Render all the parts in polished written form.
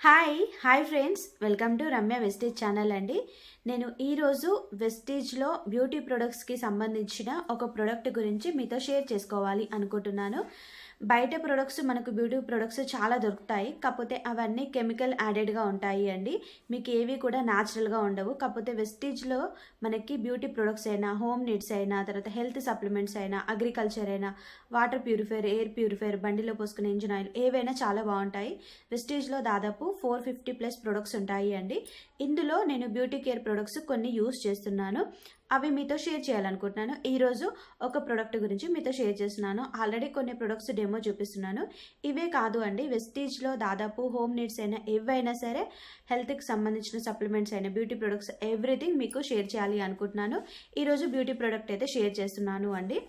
Hi friends, welcome to Ramya vestige channel అండి. నేను ఈరోజు వెస్టేజ్లో బ్యూటీ ప్రొడక్ట్స్కి సంబంధించిన ఒక ప్రోడక్ట్ గురించి మీతో షేర్ చేసుకోవాలి అనుకుంటున్నాను. బయట ప్రొడక్ట్స్ మనకు బ్యూటీ ప్రొడక్ట్స్ చాలా దొరుకుతాయి, కాకపోతే అవన్నీ కెమికల్ యాడెడ్గా ఉంటాయి అండి. మీకు ఏవి కూడా న్యాచురల్గా ఉండవు. కాకపోతే వెస్టేజ్లో మనకి బ్యూటీ ప్రొడక్ట్స్ అయినా, హోమ్ నీడ్స్ అయినా, తర్వాత హెల్త్ సప్లిమెంట్స్ అయినా, అగ్రికల్చర్ అయినా, వాటర్ ప్యూరిఫైర్, ఎయిర్ ప్యూరిఫైర్, బండిలో పోసుకునే ఇంజిన్ ఆయిల్ ఏవైనా చాలా బాగుంటాయి. వెస్టేజ్లో దాదాపు 450+ ప్రొడక్ట్స్ ఉంటాయి అండి. ఇందులో నేను బ్యూటీ కేర్ ప్రొడక్ట్స్ కొన్ని యూస్ చేస్తున్నాను, అవి మీతో షేర్ చేయాలనుకుంటున్నాను. ఈరోజు ఒక ప్రోడక్ట్ గురించి మీతో షేర్ చేస్తున్నాను. ఆల్రెడీ కొన్ని ప్రొడక్ట్స్ డెమో చూపిస్తున్నాను. ఇవే కాదు అండి, వెస్టేజ్లో దాదాపు హోమ్ నీడ్స్ అయినా, ఏవైనా సరే, హెల్త్కి సంబంధించిన సప్లిమెంట్స్ అయినా, బ్యూటీ ప్రొడక్ట్స్ ఎవ్రీథింగ్ మీకు షేర్ చేయాలి అనుకుంటున్నాను. ఈరోజు బ్యూటీ ప్రోడక్ట్ అయితే షేర్ చేస్తున్నాను అండి.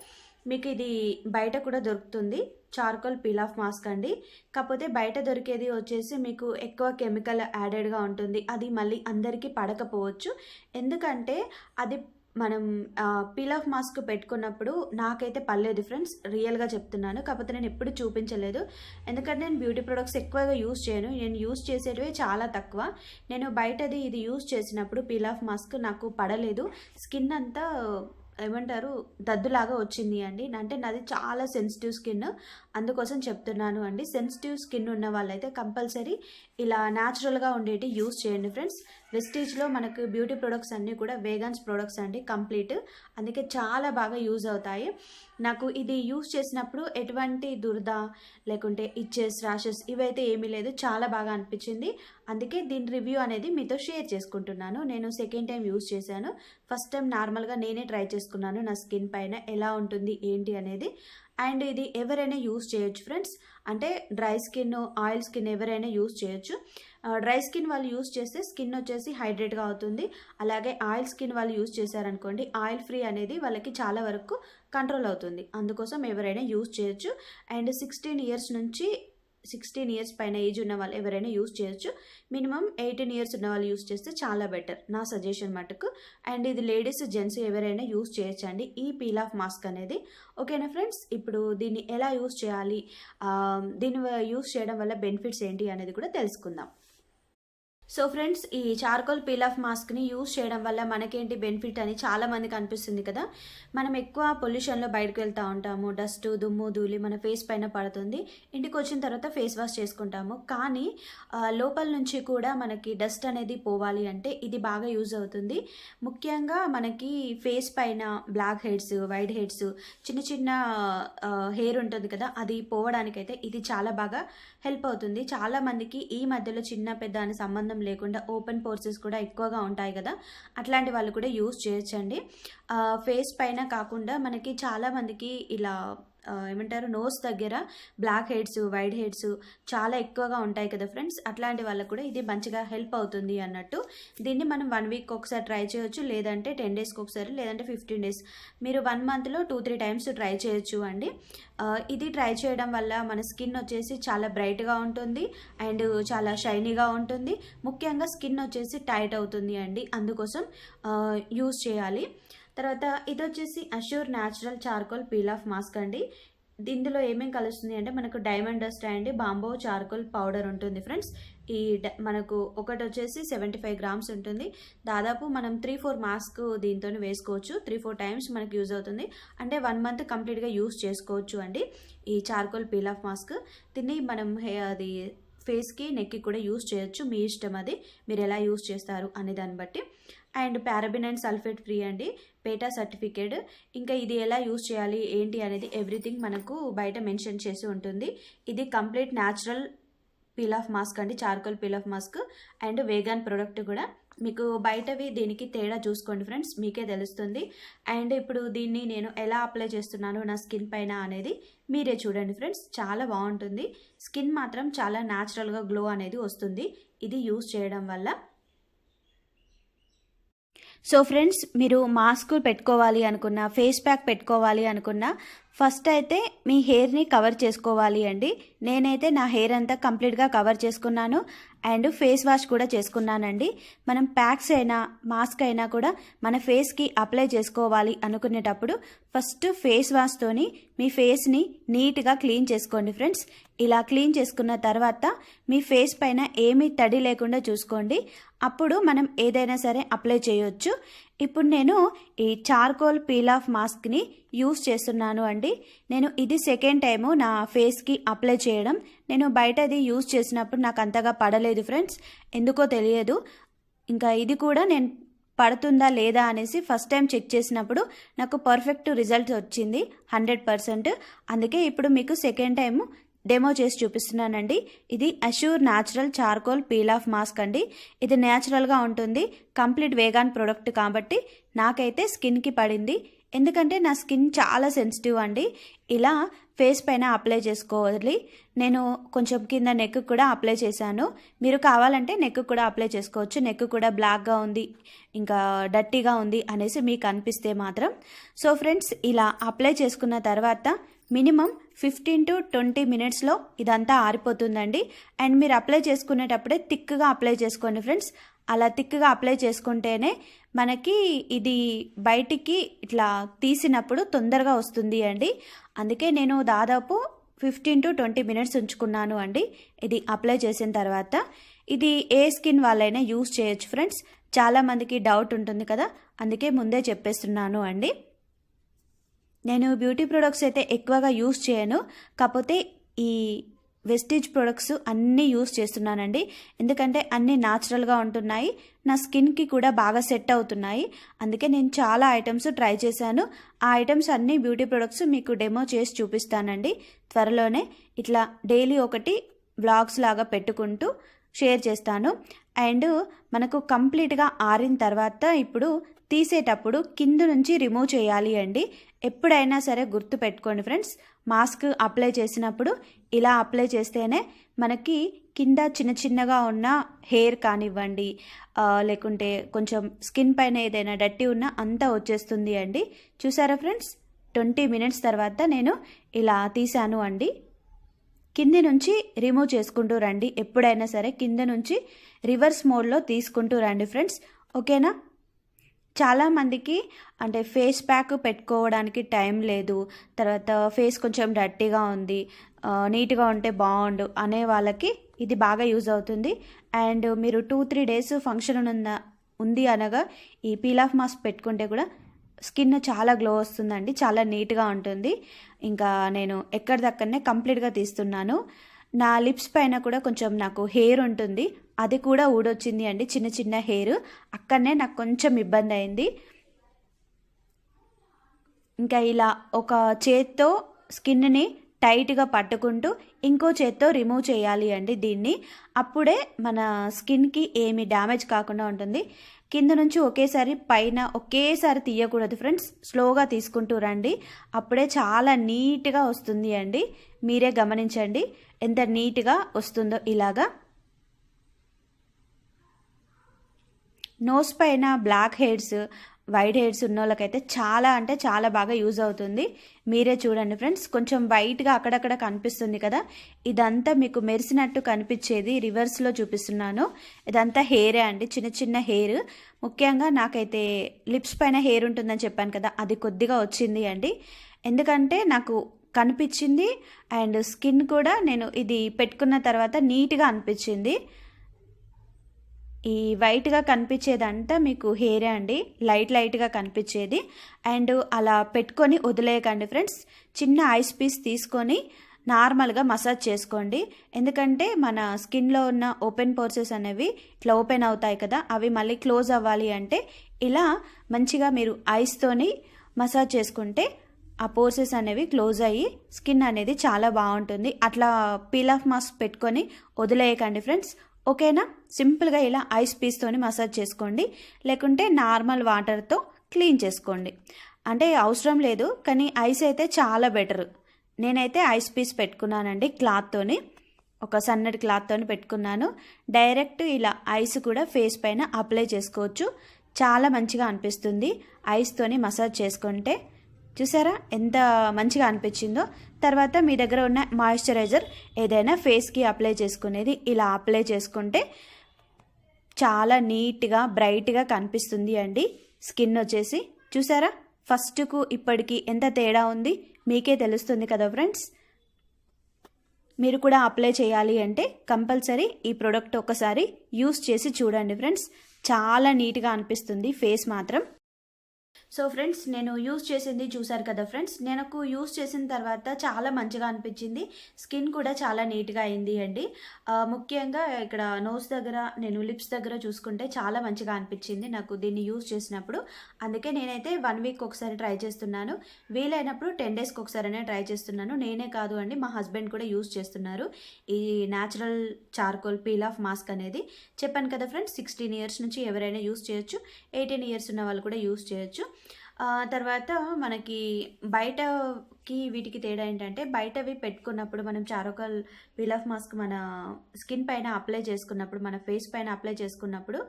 మీకు ఇది బయట కూడా దొరుకుతుంది, చార్కోల్ పీల్ ఆఫ్ మాస్క్ అండి. కాకపోతే బయట దొరికేది వచ్చేసి మీకు ఎక్కువ కెమికల్ యాడెడ్గా ఉంటుంది. అది మళ్ళీ అందరికీ పడకపోవచ్చు. ఎందుకంటే అది మనం పీల్ ఆఫ్ మాస్క్ పెట్టుకున్నప్పుడు నాకైతే పర్లేదు ఫ్రెండ్స్, రియల్గా చెప్తున్నాను. కాకపోతే నేను ఎప్పుడు చూపించలేదు, ఎందుకంటే నేను బ్యూటీ ప్రొడక్ట్స్ ఎక్కువగా యూస్ చేయను. నేను యూస్ చేసేటివి చాలా తక్కువ. నేను బయటది ఇది యూస్ చేసినప్పుడు పీల్ ఆఫ్ మాస్క్ నాకు పడలేదు. స్కిన్ అంతా ఏమంటారు, దద్దులాగా వచ్చింది అండి. అంటే నాది చాలా సెన్సిటివ్ స్కిన్, అందుకోసం చెప్తున్నాను అండి. సెన్సిటివ్ స్కిన్ ఉన్న వాళ్ళైతే కంపల్సరీ ఇలా న్యాచురల్గా ఉండేటి యూస్ చేయండి ఫ్రెండ్స్. వెస్టేజ్లో మనకు బ్యూటీ ప్రొడక్ట్స్ అన్నీ కూడా వేగన్స్ ప్రొడక్ట్స్ అండి, కంప్లీట్. అందుకే చాలా బాగా యూజ్ అవుతాయి. నాకు ఇది యూస్ చేసినప్పుడు ఎటువంటి దురద లేకుంటే ఇచ్చెస్, ర్యాషెస్ ఇవైతే ఏమీ లేదు. చాలా బాగా అనిపించింది. అందుకే దీని రివ్యూ అనేది మీతో షేర్ చేసుకుంటున్నాను. నేను సెకండ్ టైం యూస్ చేశాను. ఫస్ట్ టైం నార్మల్గా నేనే ట్రై చేసుకున్నాను నా స్కిన్ పైన ఎలా ఉంటుంది ఏంటి అనేది. అండ్ ఇది ఎవరైనా యూస్ చేయొచ్చు ఫ్రెండ్స్. అంటే డ్రై స్కిన్, ఆయిల్ స్కిన్ ఎవరైనా యూస్ చేయొచ్చు. డ్రై స్కిన్ వాళ్ళు యూస్ చేస్తే స్కిన్ వచ్చేసి హైడ్రేట్గా అవుతుంది. అలాగే ఆయిల్ స్కిన్ వాళ్ళు యూస్ చేశారనుకోండి, ఆయిల్ ఫ్రీ అనేది వాళ్ళకి చాలా వరకు కంట్రోల్ అవుతుంది. అందుకోసం ఎవరైనా యూస్ చేయొచ్చు. అండ్ 16 ఇయర్స్ పైన ఏజ్ ఉన్న వాళ్ళు ఎవరైనా యూస్ చేయొచ్చు. మినిమం 18 ఇయర్స్ ఉన్న వాళ్ళు యూస్ చేస్తే చాలా బెటర్, నా సజెషన్ మటుకు. అండ్ ఇది లేడీస్, జెంట్స్ ఎవరైనా యూస్ చేయొచ్చండి ఈ పీల్ ఆఫ్ మాస్క్ అనేది. ఓకేనా ఫ్రెండ్స్, ఇప్పుడు దీన్ని ఎలా యూస్ చేయాలి, దీన్ని యూస్ చేయడం వల్ల బెనిఫిట్స్ ఏంటి అనేది కూడా తెలుసుకుందాం. సో ఫ్రెండ్స్, ఈ చార్కోల్ పీల్ ఆఫ్ మాస్క్ని యూస్ చేయడం వల్ల మనకేంటి బెనిఫిట్ అని చాలామందికి అనిపిస్తుంది కదా. మనం ఎక్కువ పొల్యూషన్లో బయటకు వెళ్తూ ఉంటాము, డస్ట్, దుమ్ము, ధూళి మన ఫేస్ పైన పడుతుంది. ఇంటికి వచ్చిన తర్వాత ఫేస్ వాష్ చేసుకుంటాము. కానీ లోపల నుంచి కూడా మనకి డస్ట్ అనేది పోవాలి అంటే ఇది బాగా యూజ్ అవుతుంది. ముఖ్యంగా మనకి ఫేస్ పైన బ్లాక్ హెడ్స్, వైట్ హెడ్స్, చిన్న చిన్న హెయిర్ ఉంటుంది కదా, అది పోవడానికైతే ఇది చాలా బాగా హెల్ప్ అవుతుంది. చాలామందికి ఈ మధ్యలో చిన్న పెద్ద అని సంబంధం లేకుండా ఓపెన్ పోర్సెస్ కూడా ఎక్కువగా ఉంటాయి కదా, అట్లాంటి వాళ్ళు కూడా యూస్ చేయొచ్చండి. ఫేస్ పైన కాకుండా మనకి చాలామందికి ఇలా ఏమంటారు, నోస్ దగ్గర బ్లాక్ హెడ్స్, వైట్ హెడ్స్ చాలా ఎక్కువగా ఉంటాయి కదా ఫ్రెండ్స్. అట్లాంటి వాళ్ళకు కూడా ఇది మంచిగా హెల్ప్ అవుతుంది అన్నట్టు. దీన్ని మనం 1 వీక్ ఒకసారి ట్రై చేయొచ్చు, లేదంటే 10 డేస్కి ఒకసారి, లేదంటే 15 డేస్. మీరు 1 మంత్లో 2-3 టైమ్స్ ట్రై చేయొచ్చు అండి. ఇది ట్రై చేయడం వల్ల మన స్కిన్ వచ్చేసి చాలా బ్రైట్గా ఉంటుంది అండ్ చాలా షైనీగా ఉంటుంది. ముఖ్యంగా స్కిన్ వచ్చేసి టైట్ అవుతుంది అండి, అందుకోసం యూస్ చేయాలి. తర్వాత ఇది వచ్చేసి assure natural charcoal peel off mask అండి. ఇందులో ఏమేమి కలుస్తుంది అంటే మనకు diamond dust and bamboo charcoal powder ఉంటుంది ఫ్రెండ్స్. ఈ మనకు ఒకటి వచ్చేసి 75 గ్రామ్స్ ఉంటుంది. దాదాపు మనం 3-4 మాస్క్ దీంతో వేసుకోవచ్చు. 3-4 టైమ్స్ మనకు యూజ్ అవుతుంది. అంటే 1 మంత్ కంప్లీట్గా యూజ్ చేసుకోవచ్చు అండి ఈ చార్కోల్ పీల్ ఆఫ్ మాస్క్. దీన్ని మనం అది ఫేస్కి, నెక్కి కూడా యూజ్ చేయొచ్చు. మీ ఇష్టం, అది మీరు ఎలా యూజ్ చేస్తారు అనే దాన్ని బట్టి. And paraben and sulphate free అండి, పేటా సర్టిఫికేట్. ఇంకా ఇది ఎలా యూజ్ చేయాలి ఏంటి అనేది ఎవ్రీథింగ్ మనకు బయట మెన్షన్ చేసి ఉంటుంది. ఇది complete natural peel off mask అండి, charcoal peel off mask and vegan product కూడా. మీకు బయటవి దీనికి తేడా చూసుకోండి ఫ్రెండ్స్, మీకే తెలుస్తుంది. అండ్ ఇప్పుడు దీన్ని నేను ఎలా అప్లై చేస్తున్నాను నా స్కిన్ పైన అనేది మీరే చూడండి ఫ్రెండ్స్. చాలా బాగుంటుంది, స్కిన్ మాత్రం చాలా న్యాచురల్గా గ్లో అనేది వస్తుంది ఇది యూజ్ చేయడం వల్ల. సో ఫ్రెండ్స్, మీరు మాస్క్ పెట్టుకోవాలి అనుకున్నా, ఫేస్ ప్యాక్ పెట్టుకోవాలి అనుకున్నా, ఫస్ట్ అయితే మీ హెయిర్ని కవర్ చేసుకోవాలి అండి. నేనైతే నా హెయిర్ అంతా కంప్లీట్గా కవర్ చేసుకున్నాను అండ్ ఫేస్ వాష్ కూడా చేసుకున్నానండి. మనం ప్యాక్స్ అయినా మాస్క్ అయినా కూడా మన ఫేస్కి అప్లై చేసుకోవాలి అనుకునేటప్పుడు ఫస్ట్ ఫేస్ వాష్తోని మీ ఫేస్ని నీట్గా క్లీన్ చేసుకోండి ఫ్రెండ్స్. ఇలా క్లీన్ చేసుకున్న తర్వాత మీ ఫేస్ పైన ఏమీ తడి లేకుండా చూసుకోండి. అప్పుడు మనం ఏదైనా సరే అప్లై చేయొచ్చు. ఇప్పుడు నేను ఈ చార్కోల్ పీల్ ఆఫ్ మాస్క్ని యూస్ చేస్తున్నాను అండి. నేను ఇది సెకండ్ టైము నా ఫేస్కి అప్లై చేయడం. నేను బయటది యూస్ చేసినప్పుడు నాకు అంతగా పడలేదు ఫ్రెండ్స్, ఎందుకో తెలియదు. ఇంకా ఇది కూడా నేను పడుతుందా లేదా అనేసి ఫస్ట్ టైం చెక్ చేసినప్పుడు నాకు పర్ఫెక్ట్ రిజల్ట్ వచ్చింది 100%. అందుకే ఇప్పుడు మీకు సెకండ్ టైము డెమో చేసి చూపిస్తున్నానండి. ఇది assure natural charcoal peel off mask అండి. ఇది న్యాచురల్గా ఉంటుంది, కంప్లీట్ వేగాన్ ప్రోడక్ట్ కాబట్టి నాకైతే స్కిన్కి పడింది. ఎందుకంటే నా స్కిన్ చాలా సెన్సిటివ్ అండి. ఇలా ఫేస్ పైన అప్లై చేసుకోవాలి. నేను కొంచెం కింద నెక్ కూడా అప్లై చేశాను. మీరు కావాలంటే నెక్ కూడా అప్లై చేసుకోవచ్చు. నెక్ కూడా బ్లాక్గా ఉంది, ఇంకా డర్టీగా ఉంది అనేసి మీకు అనిపిస్తే మాత్రం. సో ఫ్రెండ్స్, ఇలా అప్లై చేసుకున్న తర్వాత మినిమం 15 to 20 మినిట్స్లో ఇదంతా ఆరిపోతుందండి. అండ్ మీరు అప్లై చేసుకునేటప్పుడే థిక్గా అప్లై చేసుకోండి ఫ్రెండ్స్. అలా థిక్గా అప్లై చేసుకుంటేనే మనకి ఇది బయటికి ఇట్లా తీసినప్పుడు తొందరగా వస్తుంది అండి. అందుకే నేను దాదాపు 15 to 20 మినిట్స్ ఉంచుకున్నాను అండి ఇది అప్లై చేసిన తర్వాత. ఇది ఏ స్కిన్ వాళ్ళైనా యూస్ చేయొచ్చు ఫ్రెండ్స్. చాలామందికి డౌట్ ఉంటుంది కదా, అందుకే ముందే చెప్పేస్తున్నాను అండి. నేను బ్యూటీ ప్రొడక్ట్స్ అయితే ఎక్కువగా యూస్ చేయను, కాకపోతే ఈ వెస్టీజ్ ప్రొడక్ట్స్ అన్నీ యూస్ చేస్తున్నానండి. ఎందుకంటే అన్నీ న్యాచురల్గా ఉంటున్నాయి, నా స్కిన్కి కూడా బాగా సెట్ అవుతున్నాయి. అందుకే నేను చాలా ఐటమ్స్ ట్రై చేశాను. ఆ ఐటమ్స్ అన్నీ బ్యూటీ ప్రొడక్ట్స్ మీకు డెమో చేసి చూపిస్తానండి త్వరలోనే. ఇట్లా డైలీ ఒకటి వ్లాగ్స్ లాగా పెట్టుకుంటూ షేర్ చేస్తాను. అండ్ మనకు కంప్లీట్గా ఆరిన తర్వాత ఇప్పుడు తీసేటప్పుడు కింద నుంచి రిమూవ్ చేయాలి అండి. ఎప్పుడైనా సరే గుర్తు పెట్టుకోండి ఫ్రెండ్స్, మాస్క్ అప్లై చేసినప్పుడు ఇలా అప్లై చేస్తేనే మనకి కింద చిన్న చిన్నగా ఉన్న హెయిర్ కానివ్వండి, లేకుంటే కొంచెం స్కిన్ పైన ఏదైనా డర్టీ ఉన్నా అంతా వచ్చేస్తుంది అండి. చూసారా ఫ్రెండ్స్, 20 మినిట్స్ తర్వాత నేను ఇలా తీసాను అండి. కింది నుంచి రిమూవ్ చేసుకుంటూ రండి. ఎప్పుడైనా సరే కింద నుంచి రివర్స్ మోడ్లో తీసుకుంటూ రండి ఫ్రెండ్స్, ఓకేనా. చాలామందికి అంటే ఫేస్ ప్యాక్ పెట్టుకోవడానికి టైం లేదు, తర్వాత ఫేస్ కొంచెం డర్టీగా ఉంది, నీట్గా ఉంటే బాగుండు అనే వాళ్ళకి ఇది బాగా యూజ్ అవుతుంది. అండ్ మీరు 2-3 డేస్ ఫంక్షన్ ఉంది అనగా ఈ పీల్ ఆఫ్ మాస్క్ పెట్టుకుంటే కూడా స్కిన్ చాలా గ్లో వస్తుందండి, చాలా నీట్గా ఉంటుంది. ఇంకా నేను ఎక్కడిదక్కడనే కంప్లీట్గా తీస్తున్నాను. నా లిప్స్ పైన కూడా కొంచెం నాకు హెయిర్ ఉంటుంది, అది కూడా ఊడొచ్చింది అండి, చిన్న చిన్న హెయిర్. అక్కడనే నాకు కొంచెం ఇబ్బంది అయింది. ఇంకా ఇలా ఒక చేత్తో స్కిన్ని టైట్గా పట్టుకుంటూ ఇంకో చేత్తో రిమూవ్ చేయాలి అండి దీన్ని. అప్పుడే మన స్కిన్కి ఏమి డ్యామేజ్ కాకుండా ఉంటుంది. కింద నుంచి ఒకేసారి పైన ఒకేసారి తీయకూడదు ఫ్రెండ్స్, స్లోగా తీసుకుంటూ రండి, అప్పుడే చాలా నీట్గా వస్తుంది అండి. మీరే గమనించండి ఎంత నీట్గా వస్తుందో. ఇలాగా నోస్ పైన బ్లాక్ హెయిర్స్, వైట్ హెయిర్స్ ఉన్న వాళ్ళకైతే చాలా అంటే చాలా బాగా యూజ్ అవుతుంది. మీరే చూడండి ఫ్రెండ్స్, కొంచెం వైట్గా అక్కడక్కడ కనిపిస్తుంది కదా, ఇదంతా మీకు మెరిసినట్టు కనిపించేది రివర్స్లో చూపిస్తున్నాను. ఇదంతా హెయిరే అండి, చిన్న చిన్న హెయిర్. ముఖ్యంగా నాకైతే లిప్స్ పైన హెయిర్ ఉంటుందని చెప్పాను కదా, అది కొద్దిగా వచ్చింది అండి. ఎందుకంటే నాకు కనిపించింది అండ్ స్కిన్ కూడా నేను ఇది పెట్టుకున్న తర్వాత నీట్గా అనిపించింది. ఈ వైట్గా కనిపించేదంతా మీకు హెయిరే అండి, లైట్గా కనిపించేది. అండ్ అలా పెట్టుకొని వదిలేయకండి ఫ్రెండ్స్. చిన్న ఐస్ పీస్ తీసుకొని నార్మల్గా మసాజ్ చేసుకోండి. ఎందుకంటే మన స్కిన్లో ఉన్న ఓపెన్ పోర్సెస్ అనేవి ఇట్లా ఓపెన్ అవుతాయి కదా, అవి మళ్ళీ క్లోజ్ అవ్వాలి అంటే ఇలా మంచిగా మీరు ఐస్తోని మసాజ్ చేసుకుంటే ఆ పోర్సెస్ అనేవి క్లోజ్ అయ్యి స్కిన్ అనేది చాలా బాగుంటుంది. అట్లా పీల్ ఆఫ్ మాస్క్ పెట్టుకొని వదిలేయకండి ఫ్రెండ్స్, ఓకేనా. సింపుల్గా ఇలా ఐస్ పీస్తోని మసాజ్ చేసుకోండి, లేకుంటే నార్మల్ వాటర్తో క్లీన్ చేసుకోండి. అంటే అవసరం లేదు, కానీ ఐస్ అయితే చాలా బెటర్. నేనైతే ఐస్ పీస్ పెట్టుకున్నానండి క్లాత్తోని, ఒక సన్నటి క్లాత్తోని పెట్టుకున్నాను. డైరెక్ట్ ఇలా ఐస్ కూడా ఫేస్ పైన అప్లై చేసుకోవచ్చు, చాలా మంచిగా అనిపిస్తుంది ఐస్తోని మసాజ్ చేసుకుంటే. చూసారా ఎంత మంచిగా అనిపించిందో. తర్వాత మీ దగ్గర ఉన్న మాయిశ్చరైజర్ ఏదైనా ఫేస్కి అప్లై చేసుకునేది ఇలా అప్లై చేసుకుంటే చాలా నీట్గా బ్రైట్గా కనిపిస్తుంది అండి స్కిన్ వచ్చేసి. చూసారా ఫస్ట్కు ఇప్పటికి ఎంత తేడా ఉంది మీకే తెలుస్తుంది కదా ఫ్రెండ్స్. మీరు కూడా అప్లై చేయాలి అంటే కంపల్సరీ ఈ ప్రోడక్ట్ ఒకసారి యూస్ చేసి చూడండి ఫ్రెండ్స్. చాలా నీట్గా అనిపిస్తుంది ఫేస్ మాత్రం. సో ఫ్రెండ్స్ నేను యూస్ చేసింది చూసారు కదా ఫ్రెండ్స్. నాకు యూస్ చేసిన తర్వాత చాలా మంచిగా అనిపించింది. స్కిన్ కూడా చాలా నీట్గా అయింది అండి. ముఖ్యంగా ఇక్కడ నోస్ దగ్గర నేను లిప్స్ దగ్గర చూసుకుంటే చాలా మంచిగా అనిపించింది నాకు దీన్ని యూస్ చేసినప్పుడు. అందుకే నేనైతే 1 వీక్ ఒకసారి ట్రై చేస్తున్నాను, వీలైనప్పుడు 10 డేస్కి ఒకసారి ట్రై చేస్తున్నాను. నేనే కాదు అండి మా హస్బెండ్ కూడా యూస్ చేస్తున్నారు ఈ natural charcoal peel off mask అనేది. చెప్పాను కదా ఫ్రెండ్స్ 16 ఇయర్స్ నుంచి ఎవరైనా యూస్ చేయొచ్చు, 18 ఇయర్స్ ఉన్న వాళ్ళు కూడా యూస్ చేయొచ్చు. తర్వాత మనకి బయటకి వీటికి తేడా ఏంటంటే బయటవి పెట్టుకున్నప్పుడు మనం చారోకల్ పీల్ ఆఫ్ మాస్క్ మన స్కిన్ పైన అప్లై చేసుకున్నప్పుడు మన ఫేస్ పైన అప్లై చేసుకున్నప్పుడు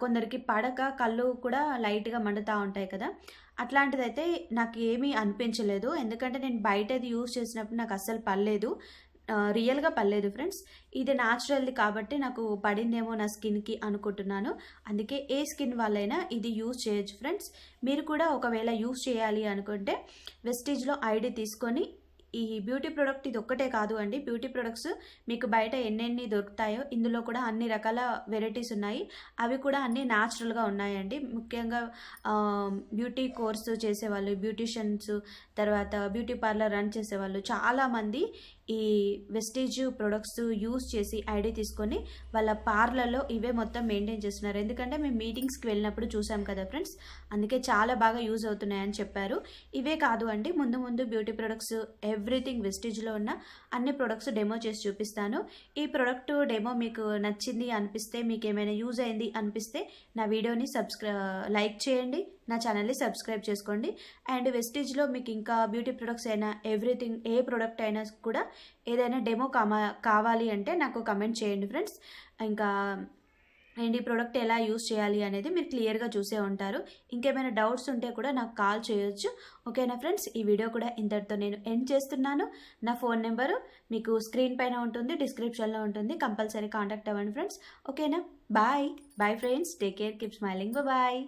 కొందరికి పడక కళ్ళు కూడా లైట్గా మండుతూ ఉంటాయి కదా. అట్లాంటిదైతే నాకు ఏమీ అనిపించలేదు, ఎందుకంటే నేను బయటది యూజ్ చేసినప్పుడు నాకు అస్సలు పడలేదు, రియల్గా పడలేదు ఫ్రెండ్స్. ఇది న్యాచురల్ది కాబట్టి నాకు పడిందేమో నా స్కిన్కి అనుకుంటున్నాను. అందుకే ఏ స్కిన్ వాళ్ళైనా ఇది యూజ్ చేయొచ్చు ఫ్రెండ్స్. మీరు కూడా ఒకవేళ యూజ్ చేయాలి అనుకుంటే వెస్టీజ్లో ఐడి తీసుకొని ఈ బ్యూటీ ప్రోడక్ట్ ఇది ఒక్కటే కాదు అండి, బ్యూటీ ప్రొడక్ట్స్ మీకు బయట ఎన్నెన్ని దొరుకుతాయో ఇందులో కూడా అన్ని రకాల వెరైటీస్ ఉన్నాయి. అవి కూడా అన్నీ న్యాచురల్గా ఉన్నాయండి. ముఖ్యంగా బ్యూటీ కోర్స్ చేసేవాళ్ళు, బ్యూటీషియన్స్, తర్వాత బ్యూటీ పార్లర్ రన్ చేసేవాళ్ళు చాలామంది ఈ వెస్టీజ్ ప్రొడక్ట్స్ యూస్ చేసి ఐడి తీసుకొని వాళ్ళ పార్లర్లో ఇవే మొత్తం మెయింటైన్ చేస్తున్నారు. ఎందుకంటే మేము మీటింగ్స్కి వెళ్ళినప్పుడు చూసాం కదా ఫ్రెండ్స్, అందుకే చాలా బాగా యూజ్ అవుతున్నాయని చెప్పారు. ఇవే కాదు అండి ముందు ముందు బ్యూటీ ప్రొడక్ట్స్ ఎవ్రీథింగ్ వెస్టీజ్లో ఉన్న అన్ని ప్రొడక్ట్స్ డెమో చేసి చూపిస్తాను. ఈ ప్రొడక్ట్ డెమో మీకు నచ్చింది అనిపిస్తే, మీకు ఏమైనా యూజ్ అయింది అనిపిస్తే నా వీడియోని లైక్ చేయండి, నా ఛానల్ని సబ్స్క్రైబ్ చేసుకోండి. అండ్ వెస్టీజ్లో మీకు ఇంకా బ్యూటీ ప్రొడక్ట్స్ అయినా ఎవ్రీథింగ్ ఏ ప్రోడక్ట్ అయినా కూడా ఏదైనా డెమో కావాలి అంటే నాకు కమెంట్ చేయండి ఫ్రెండ్స్. ఇంకా అండ్ ఈ ప్రోడక్ట్ ఎలా యూస్ చేయాలి అనేది మీరు క్లియర్గా చూసే ఉంటారు. ఇంకేమైనా డౌట్స్ ఉంటే కూడా నాకు కాల్ చేయొచ్చు. ఓకేనా ఫ్రెండ్స్, ఈ వీడియో కూడా ఇంతటితో నేను ఎండ్ చేస్తున్నాను. నా ఫోన్ నెంబరు మీకు స్క్రీన్ పైన ఉంటుంది, డిస్క్రిప్షన్లో ఉంటుంది, కంపల్సరీ కాంటాక్ట్ అవ్వండి ఫ్రెండ్స్. ఓకేనా, bye friends, take care, keep smiling, bye.